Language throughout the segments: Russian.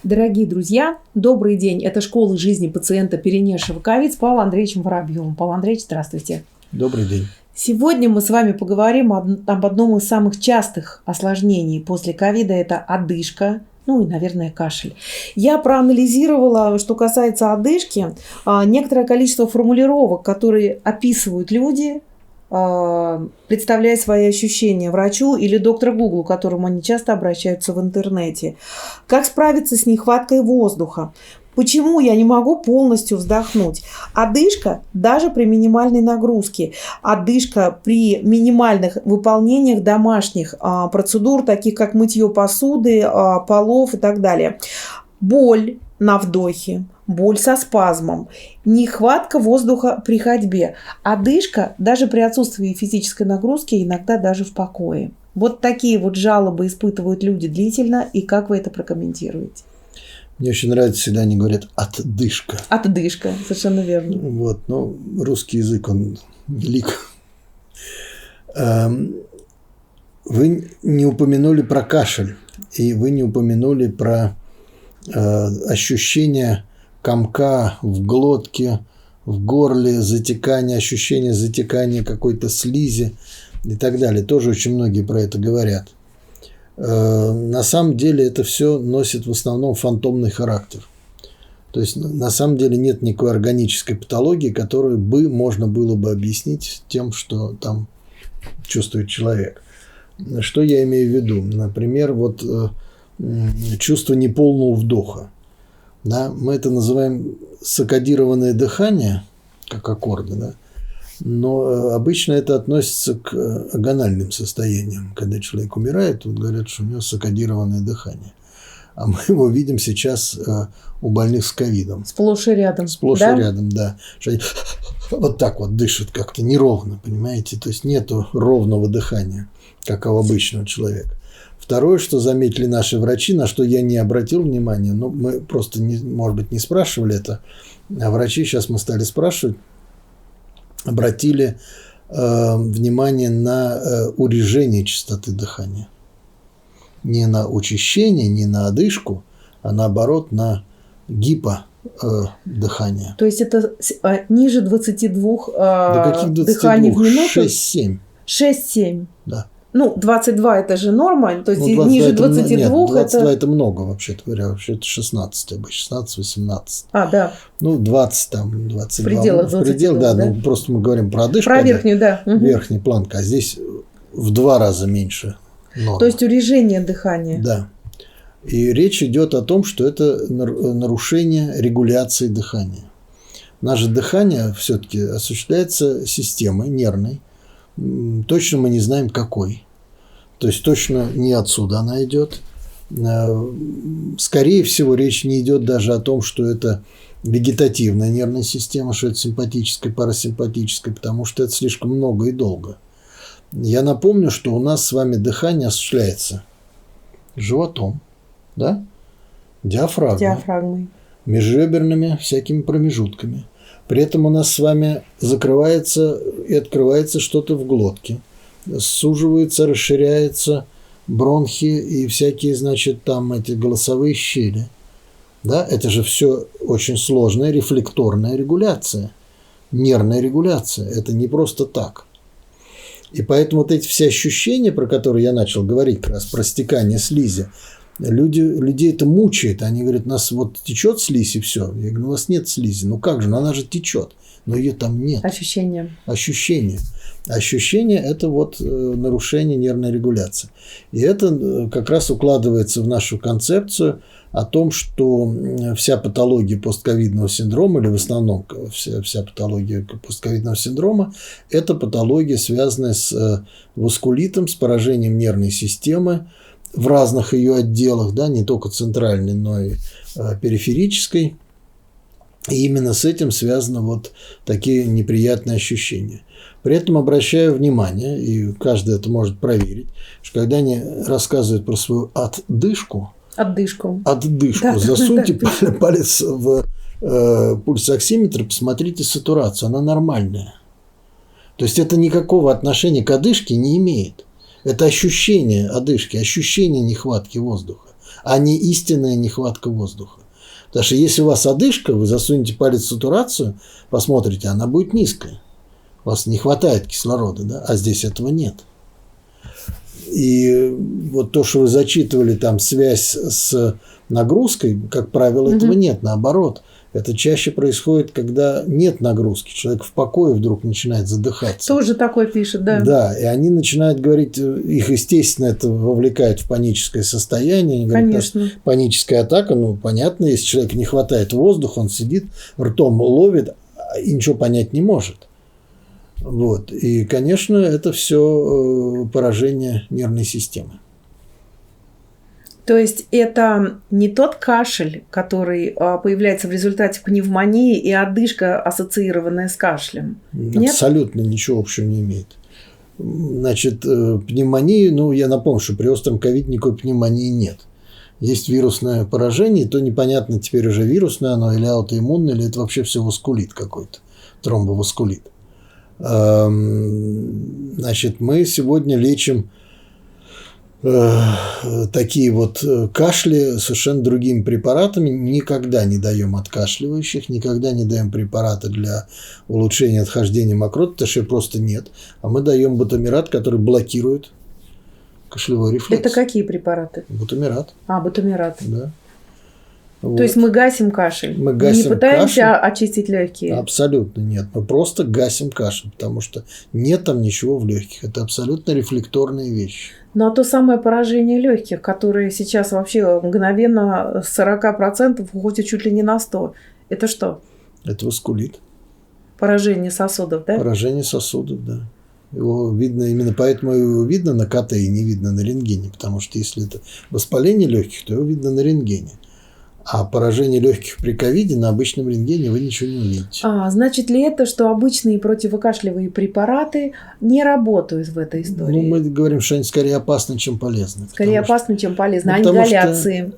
Дорогие друзья, добрый день. Это школа жизни пациента, перенесшего ковид, с Павлом Андреевичем Воробьевым. Павел Андреевич, здравствуйте. Добрый день. Сегодня мы с вами поговорим об одном из самых частых осложнений после ковида. Это одышка, ну и, наверное, кашель. Я проанализировала, что касается одышки, некоторое количество формулировок, которые описывают люди, представляя свои ощущения врачу или доктору Гуглу, к которому они часто обращаются в интернете. Как справиться с нехваткой воздуха? Почему я не могу полностью вздохнуть? Одышка даже при минимальной нагрузке. Одышка при минимальных выполнениях домашних процедур, таких как мытье посуды, полов и так далее. Боль на вдохе, боль со спазмом, нехватка воздуха при ходьбе, одышка даже при отсутствии физической нагрузки, иногда даже в покое. Вот такие вот жалобы испытывают люди длительно, и как вы это прокомментируете? Мне очень нравится, всегда они говорят «отдышка». Отдышка, совершенно верно. Вот, но русский язык, он велик. Вы не упомянули про кашель, и вы не упомянули про ощущение комка в глотке, в горле, затекание, ощущение затекания какой-то слизи и так далее. Тоже очень многие про это говорят. На самом деле это все носит в основном фантомный характер. То есть на самом деле нет никакой органической патологии, которую можно было бы объяснить тем, что там чувствует человек. Что я имею в виду? Например, вот чувство неполного вдоха. Да? Мы это называем саккодированное дыхание, как аккорды, да? Но обычно это относится к агональным состояниям. Когда человек умирает, вот говорят, что у него саккодированное дыхание. А мы его видим сейчас у больных с ковидом. Сплошь и рядом. Сплошь и рядом, да. Что они вот так вот дышат как-то неровно, понимаете? То есть нету ровного дыхания, как у обычного человека. Второе, что заметили наши врачи, на что я не обратил внимания, но мы просто, может быть, не спрашивали это, а врачи, сейчас мы стали спрашивать, обратили внимание на урежение частоты дыхания. Не на учащение, не на одышку, а наоборот на гиподыхание. То есть это ниже 22 До каких 22? Дыханий в минуту? 6-7. 6-7. Да. Ну, 22 это же норма, то есть 22 ниже 22 нет, 22 это... это много, вообще-то говоря, вообще это 16 обычно, 16-18. Да. Ну, 20 там, 22. В пределах 22, да, да? ну, просто мы говорим про одышку. Про верхнюю, да. Верхняя планка, а здесь в 2 раза меньше нормы. То есть урежение дыхания. Да. И речь идет о том, что это нарушение регуляции дыхания. Наше дыхание все-таки осуществляется системой нервной. Точно мы не знаем, какой. То есть точно не отсюда она идет. Скорее всего, речь не идет даже о том, что это вегетативная нервная система, что это симпатическая, парасимпатическая, потому что это слишком много и долго. Я напомню, что у нас с вами дыхание осуществляется животом, да? Диафрагмой. Межреберными всякими промежутками. При этом у нас с вами закрывается и открывается что-то в глотке. Суживается, расширяется бронхи и всякие, значит, там эти голосовые щели. Да? Это же все очень сложная рефлекторная регуляция. Нервная регуляция. Это не просто так. И поэтому вот эти все ощущения, про которые я начал говорить, как раз про стекание слизи, людей это мучает. Они говорят, у нас вот течет слизь и все. Я говорю, у вас нет слизи. Ну как же, она же течет. Но ее там нет. Ощущение. Ощущение – это вот нарушение нервной регуляции. И это как раз укладывается в нашу концепцию о том, что вся патология постковидного синдрома, или в основном вся патология постковидного синдрома, это патология, связанная с васкулитом, с поражением нервной системы в разных ее отделах, да, не только центральной, но и периферической. И именно с этим связаны вот такие неприятные ощущения. При этом обращаю внимание, и каждый это может проверить, что когда они рассказывают про свою отдышку, засуньте палец в пульсоксиметр, посмотрите сатурацию, она нормальная. То есть это никакого отношения к одышке не имеет. Это ощущение одышки, ощущение нехватки воздуха. а не истинная нехватка воздуха. Потому что если у вас одышка, вы засунете палец в сатурацию, посмотрите, она будет низкая. У вас не хватает кислорода, да? А здесь этого нет. И вот то, что вы зачитывали, там связь с нагрузкой, как правило, этого нет, наоборот. Это чаще происходит, когда нет нагрузки. Человек в покое вдруг начинает задыхаться. Тоже такое пишет, да. Да, и они начинают говорить, их, естественно, это вовлекает в паническое состояние. Они говорят, Конечно. паническая атака, ну, понятно, если человеку не хватает воздуха, он сидит, ртом ловит и ничего понять не может. Вот. И, конечно, это все поражение нервной системы. То есть это не тот кашель, который появляется в результате пневмонии и одышка, ассоциированная с кашлем? Нет? Абсолютно ничего общего не имеет. Значит, пневмонии, ну, я напомню, что при остром ковиде никакой пневмонии нет. Есть вирусное поражение, то непонятно теперь уже вирусное оно или аутоиммунное, или это вообще все васкулит какой-то, тромбоваскулит. Значит, мы сегодня лечим такие вот кашли совершенно другими препаратами. Никогда не даем откашливающих, никогда не даем препараты для улучшения отхождения мокроты, потому что просто нет. А мы даем бутамират, который блокирует кашлевой рефлекс. Это какие препараты? Бутамират. Бутамират. Да. То Вот. есть мы гасим кашель. Мы гасим не пытаемся кашель. очистить легкие. Абсолютно нет. Мы просто гасим кашель, потому что нет там ничего в легких. Это абсолютно рефлекторные вещи. Но то самое поражение легких, которое сейчас вообще мгновенно с 40% уходит чуть ли не на 100%, это что? Это васкулит. Поражение сосудов, да? Поражение сосудов, да. Его видно, именно поэтому его видно на КТ и не видно на рентгене, потому что если это воспаление легких, то его видно на рентгене. А поражение легких при ковиде на обычном рентгене вы ничего не увидите. Значит ли это, что обычные противокашлевые препараты не работают в этой истории? Ну, мы говорим, что они скорее опасны, чем полезны. Скорее опасны, чем полезны. А потому ингаляции?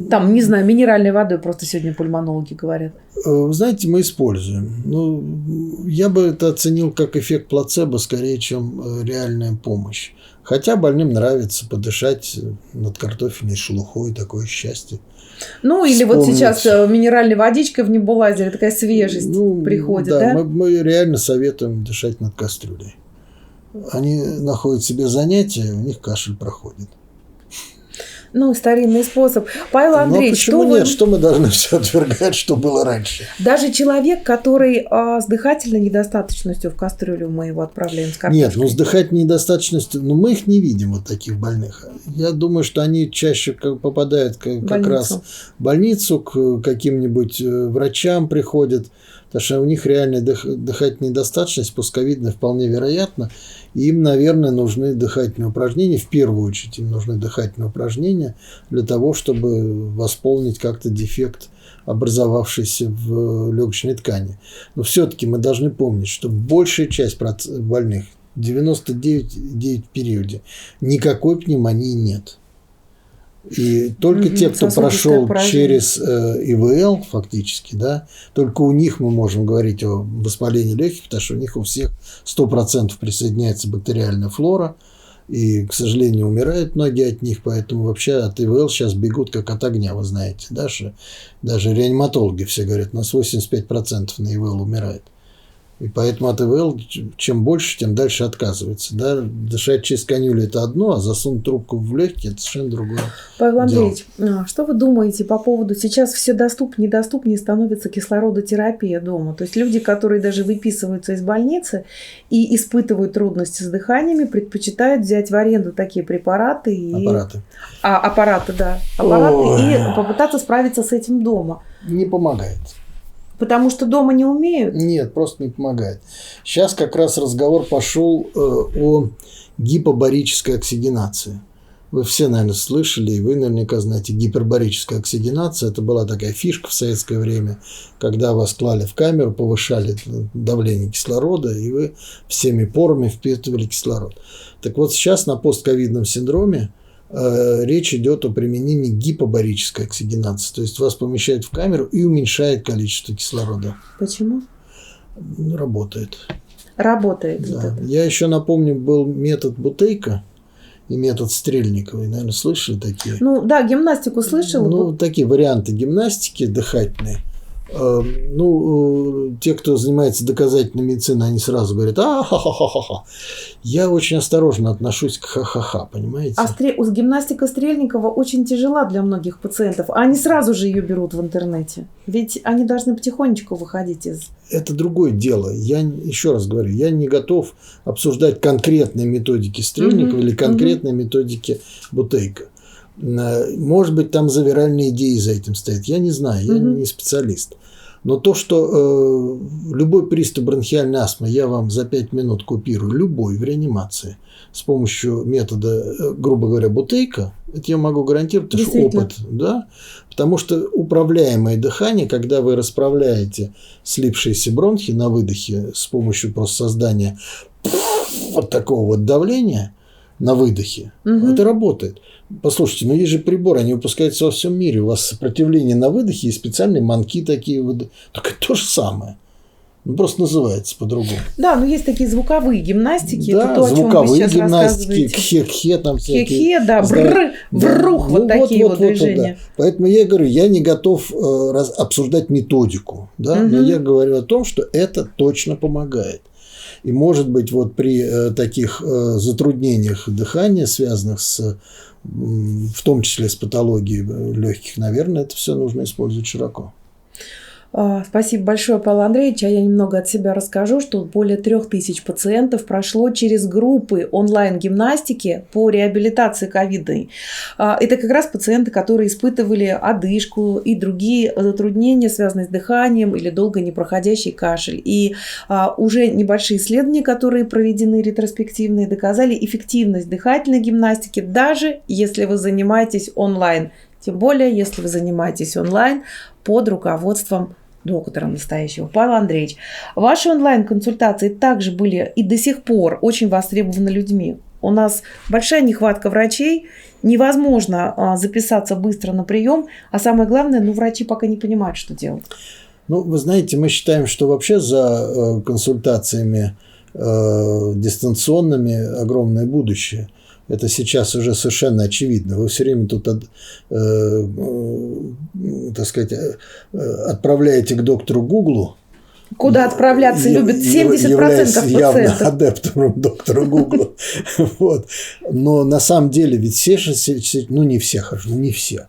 Там, не знаю, минеральной водой просто сегодня пульмонологи говорят. Вы знаете, мы используем. Ну, я бы это оценил как эффект плацебо скорее, чем реальная помощь. Хотя больным нравится подышать над картофельной шелухой, такое счастье. Ну, или вот Вспомнить. сейчас минеральной водичкой в небулайзере такая свежесть приходит, да? Мы реально советуем дышать над кастрюлей. Они находят себе занятия, у них кашель проходит. Ну, старинный способ. Павел Андреевич, почему нет? Что мы должны все отвергать, что было раньше? Даже человек, который с дыхательной недостаточностью в кастрюлю, мы его отправляем с картошкой. Нет, с дыхательной недостаточностью, мы их не видим, вот таких больных. Я думаю, что они чаще попадают как раз в больницу, к каким-нибудь врачам приходят, потому что у них реальная дыхательная недостаточность, постковидная вполне вероятно. И им, наверное, нужны дыхательные упражнения. В первую очередь им нужны дыхательные упражнения для того, чтобы восполнить как-то дефект, образовавшийся в легочной ткани. Но все-таки мы должны помнить, что большая часть больных, 99,9% в периоде, никакой пневмонии нет. И только те, кто прошел через ИВЛ, фактически, да, только у них мы можем говорить о воспалении легких, потому что у них у всех 100% присоединяется бактериальная флора, и, к сожалению, умирают многие от них, поэтому вообще от ИВЛ сейчас бегут как от огня, вы знаете, да, что даже реаниматологи все говорят, у нас 85% на ИВЛ умирает. И поэтому от ИВЛ чем больше, тем дальше отказывается. Да? Дышать через канюлю – это одно, а засунуть трубку в легкие – это совершенно другое. Павел Андреевич, что вы думаете по поводу… Сейчас все доступнее становится кислородотерапия дома. То есть люди, которые даже выписываются из больницы и испытывают трудности с дыханиями, предпочитают взять в аренду такие препараты. Аппараты. Аппараты, да. Аппараты и попытаться справиться с этим дома. Не помогает. Потому что дома не умеют? Нет, просто не помогает. Сейчас как раз разговор пошел о гипобарической оксигенации. Вы все, наверное, слышали, и вы наверняка знаете, гипербарическая оксигенация. Это была такая фишка в советское время, когда вас клали в камеру, повышали давление кислорода, и вы всеми порами впитывали кислород. Так вот, сейчас на постковидном синдроме речь идет о применении гипобарической оксигенации. То есть вас помещают в камеру и уменьшает количество кислорода. Почему? Работает. Работает. Да. Я еще напомню, был метод Бутейко. и метод Стрельниковой. Наверное, слышали такие? Ну да, гимнастику слышала. Ну, такие варианты гимнастики дыхательной. Ну, те, кто занимается доказательной медициной, они сразу говорят: ха-ха-ха-ха. Я очень осторожно отношусь к ха-ха-ха, понимаете? А гимнастика Стрельникова очень тяжела для многих пациентов. А они сразу же ее берут в интернете. Ведь они должны потихонечку выходить из... Это другое дело. Я еще раз говорю, я не готов обсуждать конкретные методики Стрельникова или конкретные методики Бутейко. Может быть, там завиральные идеи за этим стоят. Я не знаю, я не специалист. Но то, что любой приступ бронхиальной астмы я вам за 5 минут купирую, любой в реанимации, с помощью метода, грубо говоря, Бутейко, это я могу гарантировать, потому что опыт. Да? Потому что управляемое дыхание, когда вы расправляете слипшиеся бронхи на выдохе с помощью просто создания вот такого вот давления на выдохе, это работает. Послушайте, ну есть же приборы, они выпускаются во всем мире. У вас сопротивление на выдохе и специальные манки такие. Только это то же самое. Ну, просто называется по-другому. Да, но есть такие звуковые гимнастики. Да, это то, звуковые гимнастики, кхе-кхе там всякие. Кхе-кхе, да, врух, вот такие вот движения. Да. Поэтому я говорю, я не готов обсуждать методику, да, но я говорю о том, что это точно помогает. И может быть вот при таких затруднениях дыхания, связанных в том числе с патологией легких, наверное, это все нужно использовать широко. Спасибо большое, Павел Андреевич. А я немного от себя расскажу, что более 3000 пациентов прошло через группы онлайн-гимнастики по реабилитации ковидной. Это как раз пациенты, которые испытывали одышку и другие затруднения, связанные с дыханием или долго непроходящий кашель. И уже небольшие исследования, которые проведены ретроспективные, доказали эффективность дыхательной гимнастики, даже если вы занимаетесь онлайн. Тем более, если вы занимаетесь онлайн под руководством доктора настоящего. Павел Андреевич, ваши онлайн-консультации также были и до сих пор очень востребованы людьми. У нас большая нехватка врачей, невозможно записаться быстро на прием, а самое главное, врачи пока не понимают, что делать. Ну, вы знаете, мы считаем, что вообще за консультациями дистанционными огромное будущее. Это сейчас уже совершенно очевидно. Вы все время тут, так сказать, отправляете к доктору Гуглу. Куда отправляться любят 70% пациентов. Явно адептом доктора Гугла. Вот. Но на самом деле ведь все, ну не все, не все,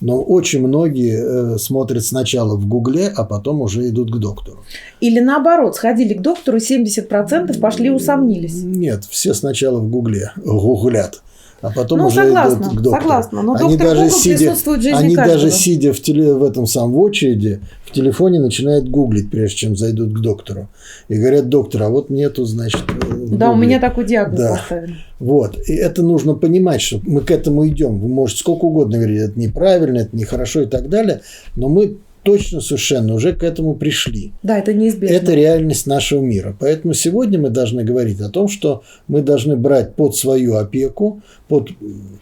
но очень многие смотрят сначала в Гугле, а потом уже идут к доктору. Или наоборот, сходили к доктору, 70% пошли усомнились. Нет, все сначала в Гугле гуглят, а потом уже согласна, идут к доктору. Согласна, но доктор Гугл присутствует в жизни они каждого. даже сидя в этом самом очереди, в телефоне начинают гуглить, прежде чем зайдут к доктору. И говорят: доктор, а вот нету, значит... Да, у меня такой диагноз поставили. Вот. И это нужно понимать, что мы к этому идем. Вы можете сколько угодно говорить, это неправильно, это нехорошо и так далее, но мы точно совершенно уже к этому пришли. Да, это неизбежно. Это реальность нашего мира. Поэтому сегодня мы должны говорить о том, что мы должны брать под свою опеку, под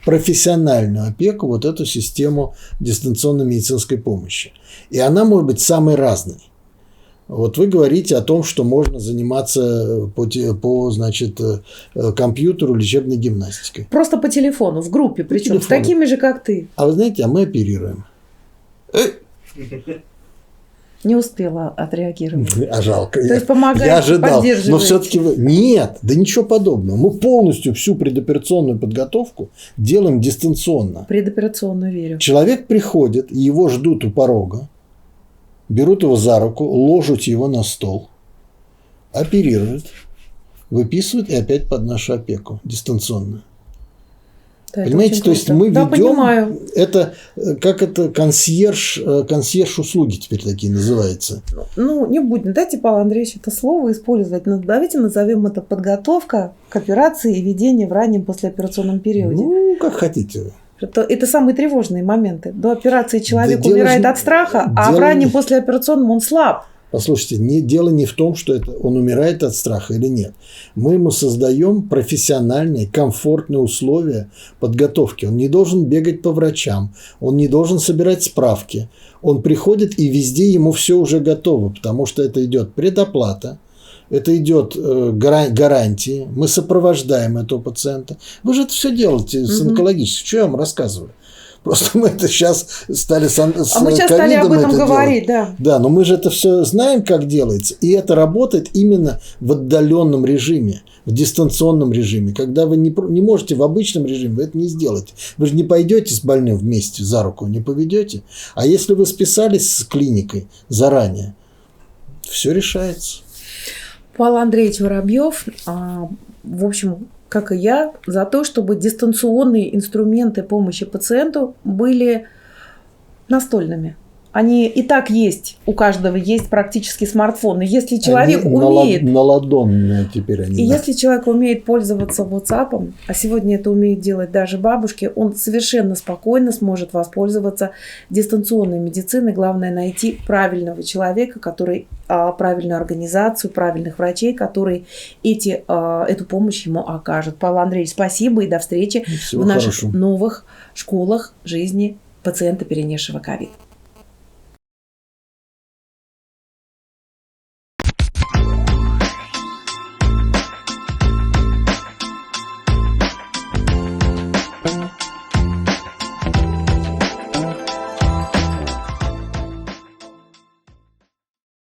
профессиональную опеку вот эту систему дистанционной медицинской помощи. И она может быть самой разной. Вот вы говорите о том, что можно заниматься по значит, компьютеру лечебной гимнастикой. Просто по телефону, в группе, причем с такими же, как ты. А вы знаете, а мы оперируем. Не успела отреагировать. А жалко. То есть помогает, я ожидал. поддерживает. Но все-таки нет, да ничего подобного. Мы полностью всю предоперационную подготовку делаем дистанционно. Предоперационную верю. Человек приходит, его ждут у порога, берут его за руку, ложат его на стол, оперируют, выписывают и опять под нашу опеку дистанционно. Да, понимаете, то есть мы ведем, понимаю. это как это консьерж услуги теперь такие называются. Ну, не будем, дайте, Павел Андреевич, это слово использовать. Но давайте назовем это подготовка к операции и ведение в раннем послеоперационном периоде. Ну, как хотите. Это самые тревожные моменты. До операции человек умирает от страха, а в раннем послеоперационном он слаб. Послушайте, дело не в том, что он умирает от страха или нет. Мы ему создаем профессиональные, комфортные условия подготовки. Он не должен бегать по врачам, он не должен собирать справки. Он приходит, и везде ему все уже готово, потому что это идет предоплата, это идет гарантии, мы сопровождаем этого пациента. Вы же это все делаете с онкологическим. Что я вам рассказываю? Просто мы это сейчас стали с мы сейчас стали об этом говорить, да. Да, но мы же это все знаем, как делается. И это работает именно в отдаленном режиме, в дистанционном режиме. Когда вы не можете в обычном режиме, вы это не сделаете. Вы же не пойдете с больным вместе за руку, не поведете. А если вы списались с клиникой заранее, все решается. Павел Андреевич Воробьев, в общем, как и я, за то, чтобы дистанционные инструменты помощи пациенту были настольными. Они и так есть, у каждого есть практически смартфон. И если человек умеет... Наладонные теперь они. И если человек умеет пользоваться WhatsApp, а сегодня это умеют делать даже бабушки, он совершенно спокойно сможет воспользоваться дистанционной медициной. Главное найти правильного человека, который правильную организацию, правильных врачей, которые эту помощь ему окажут. Павел Андреевич, спасибо и до встречи в наших новых школах жизни пациента, перенесшего ковид.